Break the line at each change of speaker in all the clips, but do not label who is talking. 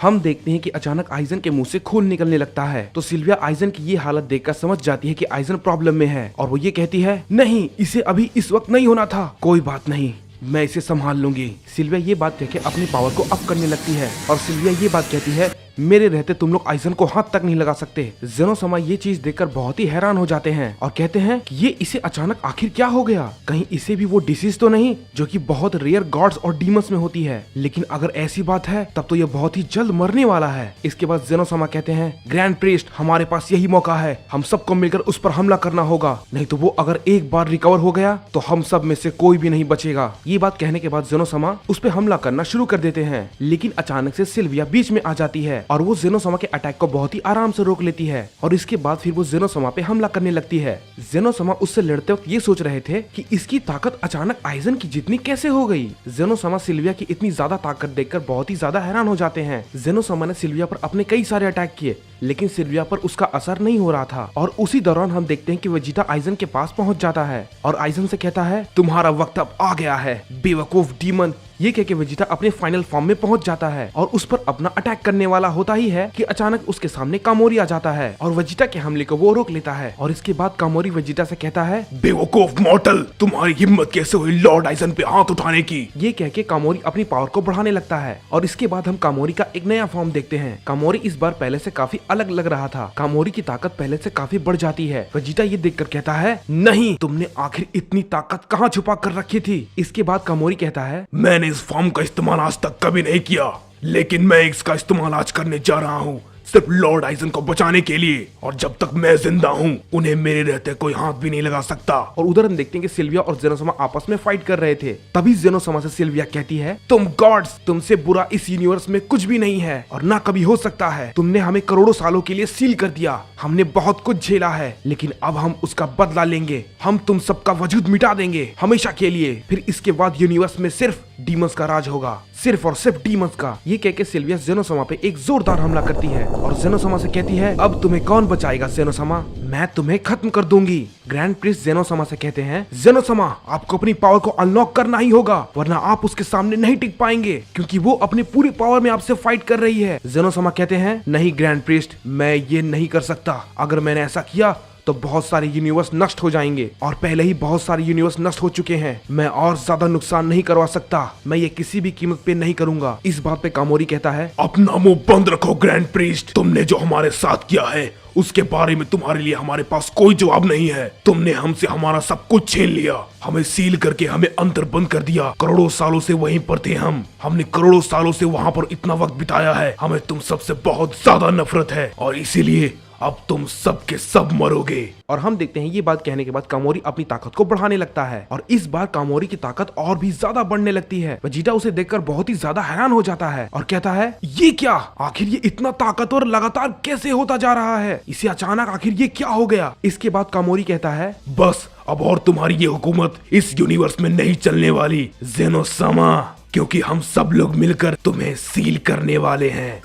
हम देखते हैं कि अचानक आइजन के मुंह से खून निकलने लगता है। तो सिल्विया आइजन की ये हालत देखकर समझ जाती है कि आइजन प्रॉब्लम में है और वो ये कहती है, नहीं, इसे अभी इस वक्त नहीं होना था, कोई बात नहीं, मैं इसे संभाल लूंगी। सिल्विया ये बात कहकर अपनी पावर को अप करने लगती है और सिल्विया ये बात कहती है, मेरे रहते तुम लोग आइजन को हाथ तक नहीं लगा सकते। जेनोसमा ये चीज देखकर बहुत ही हैरान हो जाते हैं और कहते हैं कि ये इसे अचानक आखिर क्या हो गया, कहीं इसे भी वो डिसीज तो नहीं जो कि बहुत रेयर गॉड्स और डीमंस में होती है। लेकिन अगर ऐसी बात है तब तो ये बहुत ही जल्द मरने वाला है। इसके बाद जेनोसमा कहते हैं, ग्रैंड प्रीस्ट, हमारे पास यही मौका है, हम सबको मिलकर उस पर हमला करना होगा, नहीं तो वो अगर एक बार रिकवर हो गया तो हम सब में से कोई भी नहीं बचेगा। ये बात कहने के बाद जेनोसमा उस पर हमला करना शुरू कर देते हैं। लेकिन अचानक से सिल्विया बीच में आ जाती है और वो जेनोसमा के अटैक को बहुत ही आराम से रोक लेती है और इसके बाद फिर वो जेनोसमा पे हमला करने लगती है। जेनोसमा उससे लड़ते वक्त ये सोच रहे थे कि इसकी ताकत अचानक आइजन की जितनी कैसे हो गई। जेनोसमा सिल्विया की इतनी ज्यादा ताकत देखकर बहुत ही ज्यादा हैरान हो जाते हैं। जेनोसमा ने सिल्विया पर अपने कई सारे अटैक किए लेकिन सिल्विया पर उसका असर नहीं हो रहा था और उसी दौरान हम देखते हैं कि वेजिटा आइजन के पास पहुंच जाता है और आइजन से कहता है, तुम्हारा वक्त अब आ गया है बेवकूफ डीमन। ये कह के वेजिटा अपने फाइनल फॉर्म में पहुंच जाता है और उस पर अपना अटैक करने वाला होता ही है कि अचानक उसके सामने कामोरी आ जाता है और वेजिटा के हमले को वो रोक लेता है। और इसके बाद कामोरी वेजिटा से कहता है,
बेवकूफ मॉर्टल, तुम्हारी हिम्मत कैसे हुई लॉर्ड आइजन पे हाथ उठाने की।
ये कह के कामोरी अपनी पावर को बढ़ाने लगता है और इसके बाद हम कामोरी का एक नया फॉर्म देखते हैं। कामोरी इस बार पहले से काफी अलग लग रहा था। कामोरी की ताकत पहले से काफी बढ़ जाती है। वेजिटा ये देखकर कहता है, नहीं, तुमने आखिर इतनी ताकत कहाँ छुपा कर रखी थी। इसके बाद कामोरी कहता है,
मैंने इस फॉर्म का इस्तेमाल आज तक कभी नहीं किया, लेकिन मैं इसका इस्तेमाल आज करने जा रहा हूँ सिर्फ लॉर्ड आइजन को बचाने के लिए, और जब तक मैं जिंदा हूँ उन्हें मेरे रहते कोई हाथ भी नहीं लगा सकता।
और उधर हम देखते हैं कि सिल्विया और जेनोसमा आपस में फाइट कर रहे थे। तभी जेनोसमा से सिल्विया कहती है, तुम गॉड्स, तुमसे बुरा इस यूनिवर्स में कुछ भी नहीं है और ना कभी हो सकता है। तुमने हमें करोड़ों सालों के लिए सील कर दिया, हमने बहुत कुछ झेला है, लेकिन अब हम उसका बदला लेंगे। हम तुम सबका वजूद मिटा देंगे हमेशा के लिए। फिर इसके बाद यूनिवर्स में सिर्फ डीमंस का राज होगा, सिर्फ और सिर्फ डीमंस का। ये कह के सिल्विया जेनोसमा पे एक जोरदार हमला करती है और जेनोसमा से कहती है, अब तुम्हें कौन बचाएगा जेनोसमा, मैं तुम्हें खत्म कर दूंगी। ग्रैंड प्रिंस जेनोसमा से कहते हैं, जेनोसमा, आपको अपनी पावर को अनलॉक करना ही होगा वरना आप उसके सामने नहीं टिक पाएंगे, क्योंकि वो अपनी पूरी पावर में आपसे फाइट कर रही है। जेनोसमा कहते हैं, नहीं ग्रैंड प्रिस्ट, मैं ये नहीं कर सकता। अगर मैंने ऐसा किया तो बहुत सारे यूनिवर्स नष्ट हो जाएंगे और पहले ही बहुत सारे यूनिवर्स नष्ट हो चुके हैं। मैं और ज्यादा नुकसान नहीं करवा सकता, मैं ये किसी भी कीमत पे नहीं करूंगा। इस बात पे कामोरी कहता है,
अपना मुंह बंद रखो ग्रैंड प्रीस्ट, तुमने जो हमारे साथ किया है उसके बारे में तुम्हारे लिए हमारे पास कोई जवाब नहीं है। तुमने हमसे हमारा सब कुछ छीन लिया, हमें सील करके हमें अंदर बंद कर दिया। करोड़ों सालों से वहीं पर थे हमने करोड़ों सालों से वहाँ पर इतना वक्त बिताया है। हमें तुम सबसे बहुत ज्यादा नफरत है और इसीलिए अब तुम सब के सब मरोगे।
और हम देखते हैं ये बात कहने के बाद कामोरी अपनी ताकत को बढ़ाने लगता है और इस बार कामोरी की ताकत और भी ज्यादा बढ़ने लगती है। वेजिटा उसे देखकर बहुत ही ज्यादा हैरान हो जाता है और कहता है, ये क्या, आखिर ये इतना ताकतवर लगातार कैसे होता जा रहा है, इसे अचानक आखिर ये क्या हो गया। इसके बाद कामोरी कहता है,
बस अब और तुम्हारी ये हुकूमत इस यूनिवर्स में नहीं चलने वाली जेनोसमा, क्योंकि हम सब लोग मिलकर तुम्हें सील करने वाले हैं।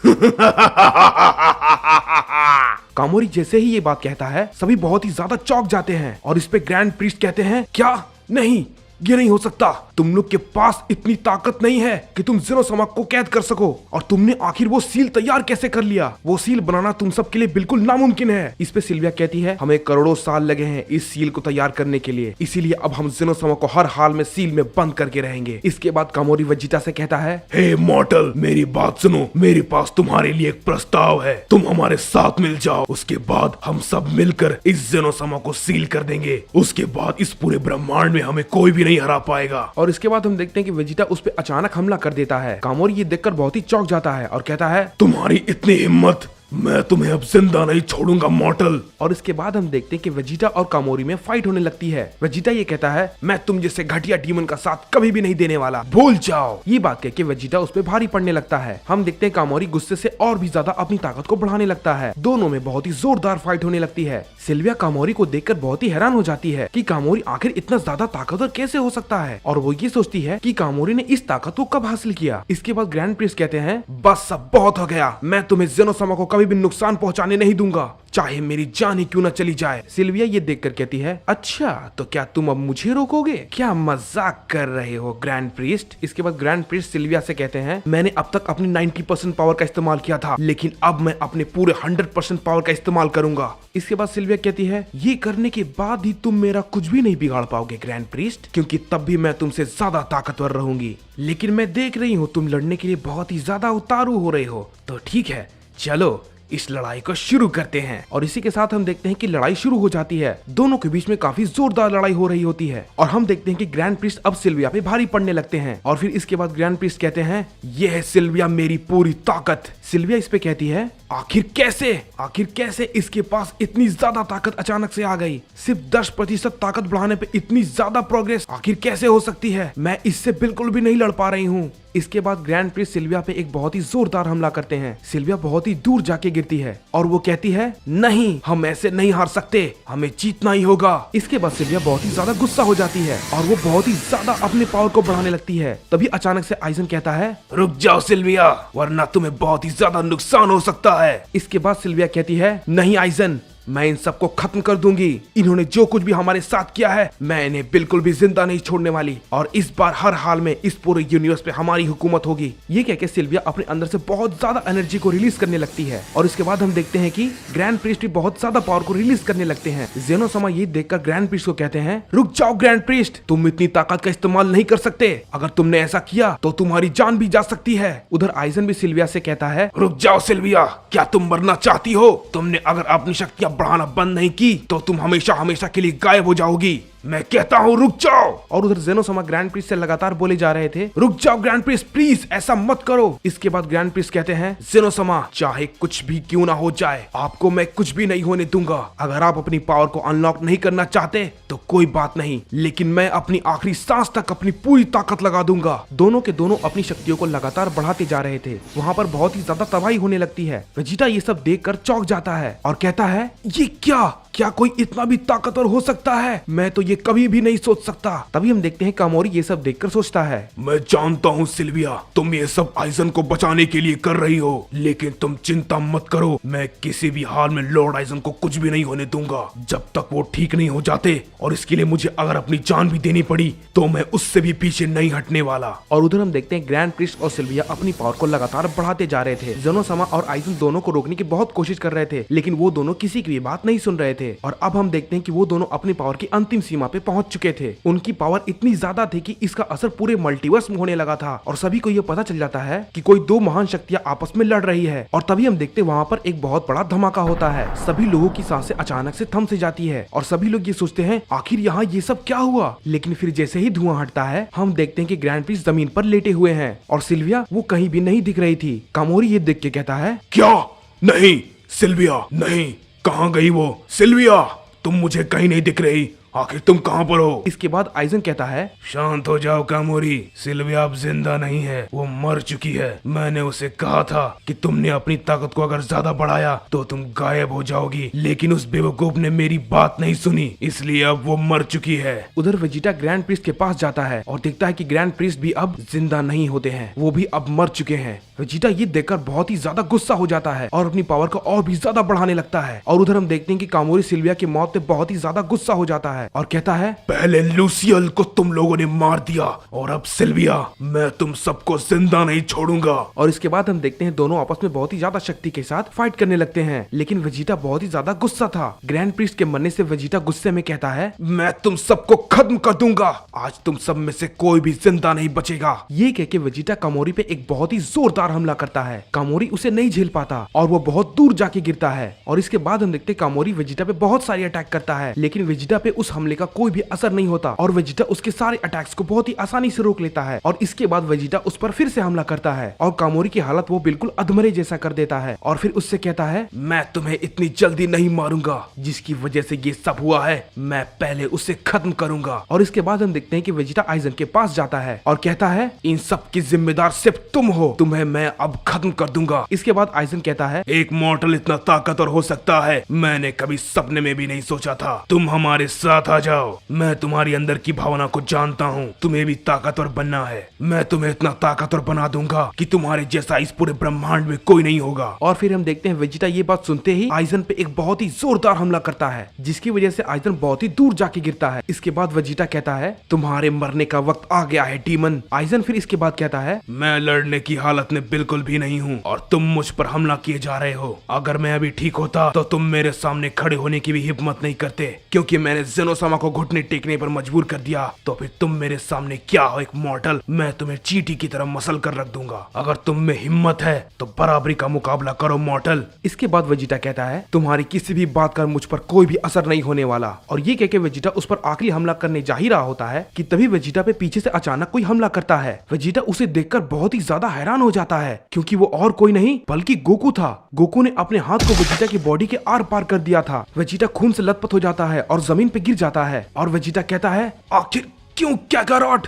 कामोरी जैसे ही ये बात कहता है सभी बहुत ही ज्यादा चौंक जाते हैं और इस पे ग्रैंड प्रीस्ट कहते हैं, क्या, नहीं, ये नहीं हो सकता, तुम लोग के पास इतनी ताकत नहीं है कि तुम जेनोसमा को कैद कर सको, और तुमने आखिर वो सील तैयार कैसे कर लिया। वो सील बनाना तुम सब के लिए बिल्कुल नामुमकिन है। इस पे सिल्विया कहती है, हमें करोड़ों साल लगे हैं इस सील को तैयार करने के लिए, इसीलिए अब हम जेनोसमा को हर हाल में सील में बंद करके रहेंगे। इसके बाद कामोरी वेजिटा से कहता है,
हे मॉर्टल, मेरी बात सुनो, मेरे पास तुम्हारे लिए एक प्रस्ताव है, तुम हमारे साथ मिल जाओ, उसके बाद हम सब मिलकर इस जेनोसमा को सील कर देंगे। उसके बाद इस पूरे ब्रह्मांड में हमें कोई भी नहीं हरा पाएगा।
और इसके बाद हम देखते हैं कि वेजिटा उस पे अचानक हमला कर देता है। कामोरी ये देखकर बहुत ही चौंक जाता है और कहता है,
तुम्हारी इतनी हिम्मत, मैं तुम्हें अब जिंदा नहीं छोड़ूंगा मॉर्टल।
और इसके बाद हम देखते हैं कि वेजिटा और कामोरी में फाइट होने लगती है। वेजिटा ये कहता है, मैं तुम जैसे घटिया डीमन का साथ कभी भी नहीं देने वाला, भूल जाओ। ये बात कह के वेजिटा उस पे भारी पड़ने लगता है। हम देखते हैं कामोरी गुस्से से और भी ज्यादा अपनी ताकत को बढ़ाने लगता है। दोनों में बहुत ही जोरदार फाइट होने लगती है। सिल्विया कामोरी को देखकर बहुत ही हैरान हो जाती है कि कामोरी आखिर इतना ज्यादा ताकतवर कैसे हो सकता है, और वो ये सोचती है कि कामोरी ने इस ताकत को कब हासिल किया। इसके बाद ग्रैंड प्रिंस कहते हैं, बस सब बहुत हो गया, मैं तुम्हें जेनोसमा को कभी भी नुकसान पहुंचाने नहीं दूंगा, चाहे मेरी जान ही क्यों न चली जाए। सिल्विया ये देखकर कहती है, अच्छा तो क्या तुम अब मुझे रोकोगे? क्या मजाक कर रहे हो ग्रैंड प्रीस्ट? इसके बाद ग्रैंड प्रीस्ट सिल्विया से कहते हैं, मैंने अब तक अपनी 90% पावर का इस्तेमाल किया था, लेकिन अब मैं अपने पूरे 100% पावर का इस्तेमाल करूंगा। इसके बाद सिल्विया कहती है, ये करने के बाद ही तुम मेरा कुछ भी नहीं बिगाड़ पाओगे ग्रैंड प्रीस्ट, क्योंकि तब भी मैं तुमसे ज्यादा ताकतवर रहूंगी। लेकिन मैं देख रही हूँ तुम लड़ने के लिए बहुत ही ज्यादा उतारू हो रहे हो, तो ठीक है, चलो इस लड़ाई को शुरू करते हैं। और इसी के साथ हम देखते हैं कि लड़ाई शुरू हो जाती है। दोनों के बीच में काफी जोरदार लड़ाई हो रही होती है और हम देखते हैं कि ग्रैंड प्रीस्ट अब सिल्विया पे भारी पड़ने लगते हैं। और फिर इसके बाद ग्रैंड प्रीस्ट कहते हैं, ये है सिल्विया मेरी पूरी ताकत। सिल्विया इस पे कहती है, आखिर कैसे इसके पास इतनी ज्यादा ताकत अचानक से आ गई? सिर्फ 10% ताकत बढ़ाने पे इतनी ज्यादा प्रोग्रेस आखिर कैसे हो सकती है? मैं इससे बिल्कुल भी नहीं लड़ पा रही हूँ। इसके बाद ग्रैंड प्रीस्ट सिल्विया पे एक बहुत ही जोरदार हमला करते हैं। सिल्विया बहुत ही दूर जाके गिरती है और वो कहती है, नहीं, हम ऐसे नहीं हार सकते, हमें जीतना ही होगा। इसके बाद सिल्विया बहुत ही ज्यादा गुस्सा हो जाती है और वो बहुत ही ज्यादा अपने पावर को बढ़ाने लगती है। तभी अचानक से आइजन कहता है, रुक जाओ सिल्विया, वरना तुम्हें बहुत ही ज्यादा नुकसान हो सकता है। इसके बाद सिल्विया कहती है, नहीं आइजन, मैं इन सबको खत्म कर दूंगी। इन्होंने जो कुछ भी हमारे साथ किया है, मैं इन्हें बिल्कुल भी जिंदा नहीं छोड़ने वाली, और इस बार हर हाल में इस पूरे यूनिवर्स पे हमारी हुकूमत होगी। ये कह के सिल्विया अपने अंदर से बहुत ज्यादा एनर्जी को रिलीज करने लगती है। और इसके बाद हम देखते हैं कि ग्रैंड प्रीस्ट भी बहुत ज्यादा पावर को रिलीज करने लगते हैं। जेनो समा ये देखकर ग्रैंड प्रीस्ट को कहते हैं, रुक जाओ ग्रैंड प्रीस्ट, तुम इतनी ताकत का इस्तेमाल नहीं कर सकते। अगर तुमने ऐसा किया तो तुम्हारी जान भी जा सकती है। उधर आइजन भी सिल्विया से कहता है, रुक जाओ सिल्विया, क्या तुम मरना चाहती हो? तुमने अगर अपनी शक्तियां बढ़ाना बंद नहीं की तो तुम हमेशा हमेशा के लिए गायब हो जाओगी। मैं कहता हूँ रुक जाओ। और उधर जेनोसमा ग्रैंड प्रीस्ट से लगातार बोले जा रहे थे, रुक जाओ ग्रैंड प्रीस्ट, प्लीज ऐसा मत करो। इसके बाद ग्रैंड प्रीस्ट कहते हैं, जेनोसमा, चाहे कुछ भी क्यों ना हो जाए, आपको मैं कुछ भी नहीं होने दूंगा। अगर आप अपनी पावर को अनलॉक नहीं करना चाहते तो कोई बात नहीं, लेकिन मैं अपनी आखिरी सांस तक अपनी पूरी ताकत लगा दूंगा। दोनों के दोनों अपनी शक्तियों को लगातार बढ़ाते जा रहे थे। वहाँ पर बहुत ही ज्यादा तबाही होने लगती है। वेजिटा ये सब देखकर चौंक जाता है और कहता है, ये क्या कोई इतना भी ताकतवर हो सकता है? मैं तो ये कभी भी नहीं सोच सकता। तभी हम देखते हैं कामोरी ये सब देखकर सोचता है,
मैं जानता हूँ सिल्विया, तुम ये सब आइजन को बचाने के लिए कर रही हो, लेकिन तुम चिंता मत करो, मैं किसी भी हाल में लॉर्ड आइजन को कुछ भी नहीं होने दूंगा जब तक वो ठीक नहीं हो जाते। और इसके लिए मुझे अगर अपनी जान भी देनी पड़ी तो मैं उससे भी पीछे नहीं हटने वाला।
और उधर हम देखते हैं ग्रैंड प्रीस्ट और सिल्विया अपनी पावर को लगातार बढ़ाते जा रहे थे। जेनोसमा और आइजन दोनों को रोकने की बहुत कोशिश कर रहे थे, लेकिन वो दोनों किसी की भी बात नहीं सुन रहे थे। और अब हम देखते हैं कि वो दोनों अपनी पावर की अंतिम सीमा पे पहुंच चुके थे। उनकी पावर इतनी ज्यादा थी कि इसका असर पूरे मल्टीवर्स में होने लगा था और सभी को ये पता चल जाता है कि कोई दो महान शक्तियां आपस में लड़ रही है। और तभी हम देखते हैं वहाँ पर एक बहुत बड़ा धमाका होता है। सभी लोगों की सांसें अचानक से थम से जाती है और सभी लोग ये सोचते हैं, आखिर यहाँ ये सब क्या हुआ? लेकिन फिर जैसे ही धुआं हटता है, हम देखते हैं कि ग्रैंड प्रीस्ट जमीन पर लेटे हुए हैं और सिल्विया वो कहीं भी नहीं दिख रही थी। कामोरी ये देख के कहता है,
क्या? नहीं सिल्विया, नहीं, कहाँ गई वो? सिल्विया, तुम मुझे कहीं नहीं दिख रही, आखिर तुम कहाँ पर हो?
इसके बाद आइजन कहता है,
शांत हो जाओ कामोरी, सिल्विया अब जिंदा नहीं है, वो मर चुकी है। मैंने उसे कहा था कि तुमने अपनी ताकत को अगर ज्यादा बढ़ाया तो तुम गायब हो जाओगी, लेकिन उस बेवकूफ ने मेरी बात नहीं सुनी, इसलिए अब वो मर चुकी है।
उधर वेजिटा ग्रैंड प्रीस्ट के पास जाता है और देखता है कि ग्रैंड प्रीस्ट भी अब जिंदा नहीं होते हैं, वो भी अब मर चुके हैं। वेजिटा ये देखकर बहुत ही ज्यादा गुस्सा हो जाता है और अपनी पावर को और भी ज्यादा बढ़ाने लगता है। और उधर हम देखते हैं कि कामोरी सिल्विया की मौत पे बहुत ही ज्यादा गुस्सा हो जाता है और कहता है,
पहले लूसियल को तुम लोगों ने मार दिया और अब सिल्विया, मैं तुम सबको जिंदा नहीं छोड़ूंगा।
और इसके बाद हम देखते हैं दोनों आपस में बहुत ही ज्यादा शक्ति के साथ फाइट करने लगते हैं, लेकिन वेजिटा बहुत ही ज्यादा गुस्सा था। ग्रैंड प्रीस्ट के मरने से वेजिटा गुस्से में कहता है, मैं तुम सबको खत्म कर दूंगा, आज तुम सब में से कोई भी जिंदा नहीं बचेगा। ये कह के वेजिटा कामोरी पे एक बहुत ही जोरदार हमला करता है। कामोरी उसे नहीं झेल पाता और वो बहुत दूर जाके गिरता है। और इसके बाद हम देखते हैं कामोरी वेजिटा पे बहुत सारी अटैक करता है, लेकिन वेजिटा पे उस हमले का कोई भी असर नहीं होता और वेजिटा उसके सारे अटैक्स को बहुत ही आसानी से रोक लेता है। और इसके बाद वेजिटा उस पर फिर से हमला करता है और कामोरी की हालत वो बिल्कुल अधमरे जैसा कर देता है और फिर उससे कहता है, मैं तुम्हें इतनी जल्दी नहीं मारूंगा, जिसकी वजह से ये सब हुआ है, मैं पहले उसे खत्म करूंगा। और इसके बाद हम देखते हैं कि वेजिटा आइजन के पास जाता है और कहता है, इन सब की जिम्मेदार सिर्फ तुम हो, तुम्हें मैं अब खत्म कर दूंगा। इसके बाद आइजन कहता है,
एक मॉर्टल इतना ताकतवर हो सकता है, मैंने कभी सपने में भी नहीं सोचा था। तुम हमारे साथ साथ आ जाओ। मैं तुम्हारी अंदर की भावना को जानता हूँ, तुम्हें भी ताकतवर बनना है। मैं तुम्हें इतना ताकतवर बना दूंगा कि तुम्हारे जैसा इस पूरे ब्रह्मांड में कोई नहीं होगा।
और फिर हम देखते हैं वेजिटा ये बात सुनते ही आइजन पे एक बहुत ही जोरदार हमला करता है, जिसकी वजह से आइजन बहुत ही दूर जाके गिरता है। इसके बाद वेजिटा कहता है तुम्हारे मरने का वक्त आ गया है डीमन। आइजन फिर इसके बाद कहता है
मैं लड़ने की हालत में बिल्कुल भी नहीं हूँ और तुम मुझ पर हमला किए जा रहे हो। अगर मैं अभी ठीक होता तो तुम मेरे सामने खड़े होने की भी हिम्मत नहीं करते, क्योंकि मैंने जेनोसामा को घुटने टेकने पर मजबूर कर दिया। तो फिर तुम मेरे सामने क्या हो, एक मॉडल? मैं तुम्हें चींटी की तरह मसल कर रख दूंगा। अगर तुम में हिम्मत है तो बराबरी का मुकाबला करो मॉडल।
इसके बाद वेजिटा कहता है तुम्हारी किसी भी बात का मुझ पर कोई भी असर नहीं होने वाला। और ये कह के वेजिटा उस पर आखिरी हमला करने जा ही रहा होता है कि तभी वेजिटा पे पीछे से अचानक कोई हमला करता है। वेजिटा उसे देखकर बहुत ही ज्यादा हैरान हो जाता है, क्योंकि वो और कोई नहीं बल्कि गोकू था। गोकू ने अपने हाथ को वेजिटा की बॉडी के आर पार कर दिया था। वेजिटा खून से लथपथ हो जाता है और जमीन पे गिर जाता है। और वेजिटा कहता है आखिर क्यों काकारोट,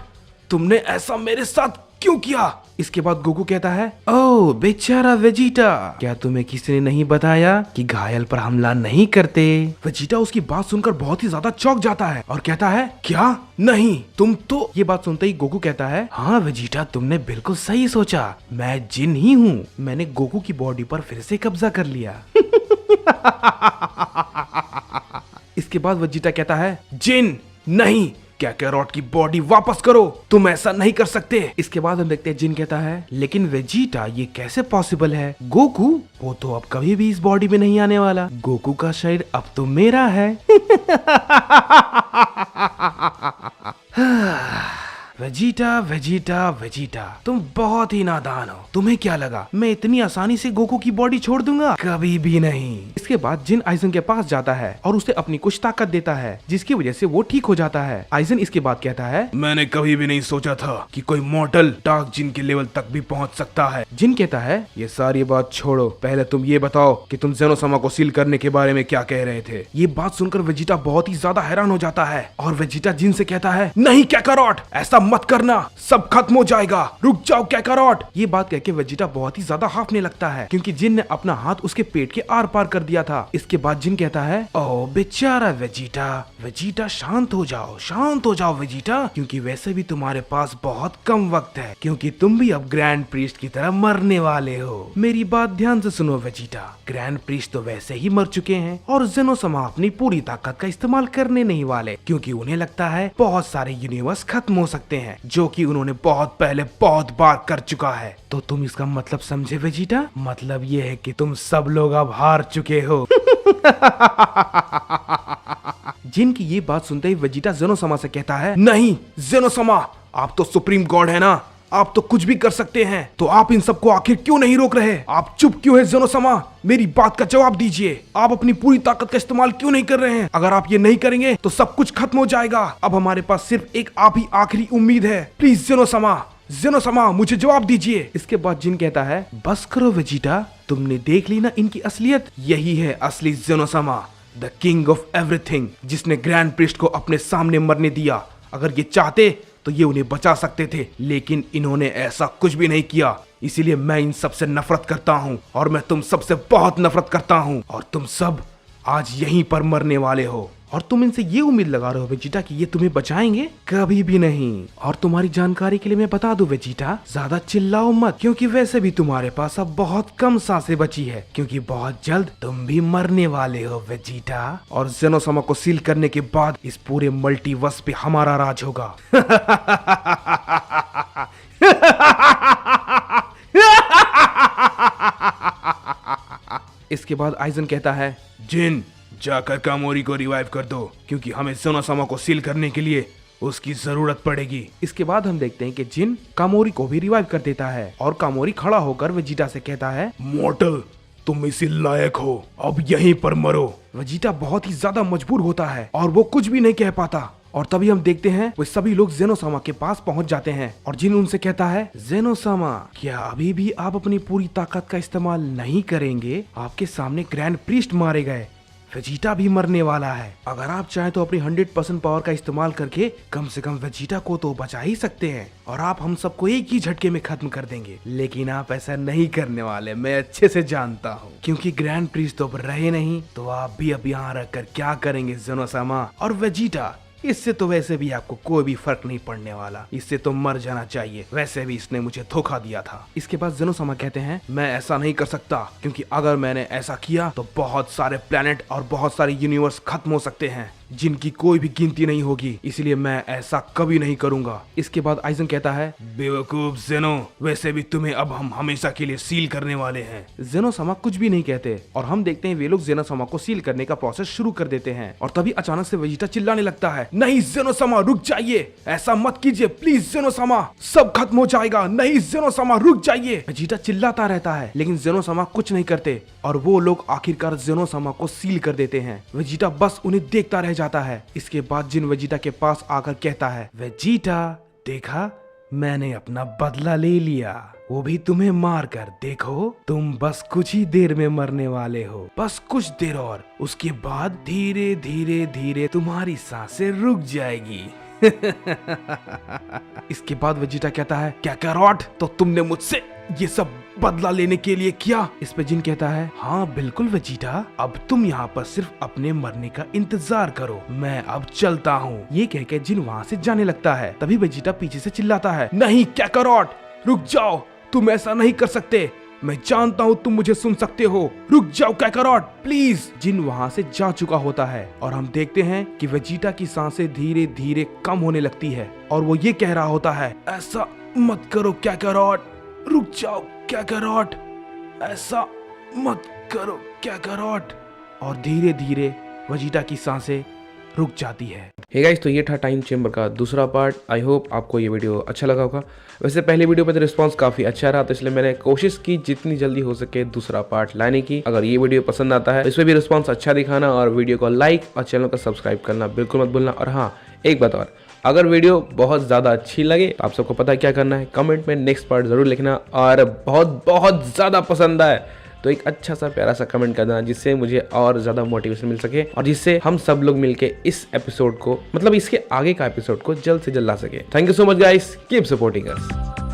तुमने ऐसा मेरे साथ क्यों किया? इसके बाद गोकू कहता है ओह बेचारा वेजिटा, क्या तुम्हें किसी ने नहीं बताया कि घायल पर हमला नहीं करते? वेजिटा उसकी बात सुनकर बहुत ही ज्यादा चौंक जाता है और कहता है क्या? नहीं तुम तो। ये बात सुनते ही गोकू कहता है हाँ वेजिटा, तुमने बिल्कुल सही सोचा, मैं जिन ही हूँ। मैंने गोकू की बॉडी पर फिर से कब्जा कर लिया। इसके बाद वेजिटा कहता है जिन नहीं, काकारोट की बॉडी वापस करो, तुम ऐसा नहीं कर सकते। इसके बाद हम देखते हैं जिन कहता है लेकिन वेजिटा ये कैसे पॉसिबल है? गोकू वो तो अब कभी भी इस बॉडी में नहीं आने वाला। गोकू का शरीर अब तो मेरा है। वेजिटा वेजिटा वेजिटा, तुम बहुत ही नादान हो। तुम्हें क्या लगा मैं इतनी आसानी से गोकू की बॉडी छोड़ दूंगा? कभी भी नहीं। इसके बाद जिन आइजन के पास जाता है और उसे अपनी कुछ ताकत देता है, जिसकी वजह से वो ठीक हो जाता है। आइजन इसके बाद कहता है
मैंने कभी भी नहीं सोचा था कि कोई मॉडल डार्क जिन के लेवल तक भी पहुंच सकता है।
जिन कहता है ये सारी बात छोड़ो, पहले तुम ये बताओ कि तुम जेनोसामा को सील करने के बारे में क्या कह रहे थे? ये बात सुनकर वेजिटा बहुत ही ज्यादा हैरान हो जाता है और वेजिटा जिन से कहता है नहीं काकारोट, ऐसा मत करना, सब खत्म हो जाएगा, रुक जाओ काकारोट। ये बात कहकर वेजिटा बहुत ही ज्यादा हाफने लगता है, क्योंकि जिन ने अपना हाथ उसके पेट के आर पार कर दिया था। इसके बाद जिन कहता है ओ बेचारा वेजिटा, वेजिटा शांत हो जाओ वेजिटा, क्योंकि वैसे भी तुम्हारे पास बहुत कम वक्त है, क्योंकि तुम भी अब ग्रैंड प्रीस्ट की तरह मरने वाले हो। मेरी बात ध्यान से सुनो वेजिटा, ग्रैंड प्रीस्ट तो वैसे ही मर चुके हैं और जेनोसामा अपनी पूरी ताकत का इस्तेमाल करने नहीं वाले, क्योंकि उन्हें लगता है बहुत सारे यूनिवर्स खत्म हो सकते हैं, जो कि उन्होंने बहुत पहले बहुत बार कर चुका है। तो तुम इसका मतलब समझे वेजिटा? मतलब ये है कि तुम सब लोग अब हार चुके हो। जिन की ये बात सुनते ही वेजिटा जेनोसामा से कहता है नहीं जेनोसामा, आप तो सुप्रीम गॉड है ना, आप तो कुछ भी कर सकते हैं, तो आप इन सबको आखिर क्यों नहीं रोक रहे? आप चुप क्यों है जेनोसामा? मेरी बात का जवाब दीजिए, आप अपनी पूरी ताकत का इस्तेमाल क्यों नहीं कर रहे हैं? अगर आप ये नहीं करेंगे तो सब कुछ खत्म हो जाएगा। अब हमारे पास सिर्फ एक आप ही आखिरी उम्मीद है, प्लीज जेनोसामा मुझे जवाब दीजिए। इसके बाद जिन कहता है बस करो वेजिटा, तुमने देख ली ना इनकी असलियत, यही है असली जेनोसामा, द किंग ऑफ एवरीथिंग, जिसने ग्रैंड प्रीस्ट को अपने सामने मरने दिया। अगर ये चाहते तो ये उन्हें बचा सकते थे, लेकिन इन्होंने ऐसा कुछ भी नहीं किया। इसीलिए मैं इन सब से नफरत करता हूँ और मैं तुम सबसे बहुत नफरत करता हूँ, और तुम सब आज यहीं पर मरने वाले हो। और तुम इनसे ये उम्मीद लगा रहे हो वेजिटा कि ये तुम्हें बचाएंगे? कभी भी नहीं। और तुम्हारी जानकारी के लिए मैं बता दूं वेजिटा, ज्यादा चिल्लाओ मत, क्योंकि वैसे भी तुम्हारे पास अब बहुत कम सांसें बची है, क्योंकि बहुत जल्द तुम भी मरने वाले हो वेजिटा। और जेनोसामा को सील करने के बाद इस पूरे मल्टीवर्स पे हमारा राज होगा। इसके बाद आइजन कहता है
जिन जाकर कामोरी को रिवाइव कर दो, क्योंकि हमें जेनोसामा को सील करने के लिए उसकी जरूरत पड़ेगी।
इसके बाद हम देखते हैं कि जिन कामोरी को भी रिवाइव कर देता है और कामोरी खड़ा होकर वेजिटा से कहता है
मॉर्टल, तुम इसी लायक हो, अब यहीं पर मरो।
वेजिटा बहुत ही ज्यादा मजबूर होता है और वो कुछ भी नहीं कह पाता। और तभी हम देखते हैं वो सभी लोग जेनोसामा के पास पहुंच जाते हैं और जिन उनसे कहता है जेनोसामा, क्या अभी भी आप अपनी पूरी ताकत का इस्तेमाल नहीं करेंगे? आपके सामने ग्रैंड प्रीस्ट मारे गए, वेजिटा भी मरने वाला है। अगर आप चाहें तो अपनी 100% पावर का इस्तेमाल करके कम से कम वेजिटा को तो बचा ही सकते हैं और आप हम सबको एक ही झटके में खत्म कर देंगे। लेकिन आप ऐसा नहीं करने वाले, मैं अच्छे से जानता हूँ, क्योंकि ग्रैंड प्रीस्ट तो अब रहे नहीं, तो आप भी अब यहाँ रख कर क्या करेंगे ज़ेनोसामा और वेजिटा? इससे तो वैसे भी आपको कोई भी फर्क नहीं पड़ने वाला, इससे तो मर जाना चाहिए। वैसे भी इसने मुझे धोखा दिया था। इसके बाद ज़ेनोसामा कहते हैं मैं ऐसा नहीं कर सकता, क्योंकि अगर मैंने ऐसा किया तो बहुत सारे प्लेनेट और बहुत सारे यूनिवर्स खत्म हो सकते हैं जिनकी कोई भी गिनती नहीं होगी, इसलिए मैं ऐसा कभी नहीं करूंगा। इसके बाद आइजन कहता है बेवकूफ ज़ेनो, वैसे भी तुम्हें अब हम हमेशा के लिए सील करने वाले हैं। ज़ेनोसामा कुछ भी नहीं कहते और हम देखते हैं वे लोग ज़ेनोसामा को सील करने का प्रोसेस शुरू कर देते हैं। और तभी अचानक से वेजिटा चिल्लाने लगता है, नहीं ज़ेनोसामा रुक जाइए, ऐसा मत कीजिए प्लीज ज़ेनोसामा, सब खत्म हो जाएगा, नहीं ज़ेनोसामा रुक जाइए। वेजिटा चिल्लाता रहता है लेकिन ज़ेनोसामा कुछ नहीं करते और वो लोग आखिरकार ज़ेनोसामा को सील कर देते हैं। वेजिटा बस उन्हें देखता रह जाता है। इसके बाद जिन वेजिटा के पास आकर कहता है, वेजिटा देखा, मैंने अपना बदला ले लिया, वो भी तुम्हें मार कर। देखो तुम बस कुछ ही देर में मरने वाले हो, बस कुछ देर और, उसके बाद धीरे धीरे धीरे तुम्हारी सांसें रुक जाएगी। इसके बाद वेजिटा कहता है, क्या कैरोट, तो तुमने मुझसे ये सब बदला लेने के लिए किया? इस पे जिन कहता है, हाँ बिल्कुल वेजिटा, अब तुम यहाँ पर सिर्फ अपने मरने का इंतजार करो, मैं अब चलता हूँ। ये कह के जिन वहाँ से जाने लगता है। तभी वेजिटा पीछे से चिल्लाता है, नहीं कैरोट रुक जाओ, तुम ऐसा नहीं कर सकते, मैं जानता हूँ तुम मुझे सुन सकते हो, रुक जाओ कैरोट प्लीज। जिन वहाँ से जा चुका होता है और हम देखते हैं कि वेजिटा की सांसें धीरे धीरे कम होने लगती है और वो ये कह रहा होता है, ऐसा मत करो कैरोट, रुक जाओ कैरोट, ऐसा मत करो कैरोट। और धीरे धीरे वेजिटा की सांसें रुक जाती है।
हे गाइस, तो ये था टाइम चेंबर का दूसरा पार्ट। आई होप आपको ये वीडियो अच्छा लगा होगा। वैसे पहले वीडियो पे तो रिस्पांस काफी अच्छा रहा, तो इसलिए मैंने कोशिश की जितनी जल्दी हो सके दूसरा पार्ट लाने की। अगर ये वीडियो पसंद आता है तो इसमें भी रिस्पांस अच्छा दिखाना और वीडियो को लाइक और चैनल को सब्सक्राइब करना बिल्कुल मत भूलना। और हाँ, एक बात और, अगर वीडियो बहुत ज़्यादा अच्छी लगे तो आप सबको पता है क्या करना है, कमेंट में नेक्स्ट पार्ट ज़रूर लिखना। और बहुत बहुत ज़्यादा पसंद आए तो एक अच्छा सा प्यारा सा कमेंट कर देना, जिससे मुझे और ज़्यादा मोटिवेशन मिल सके और जिससे हम सब लोग मिलके इस एपिसोड को, मतलब इसके आगे का एपिसोड को जल्द से जल्द ला सके। Thank you so much guys, keep supporting us.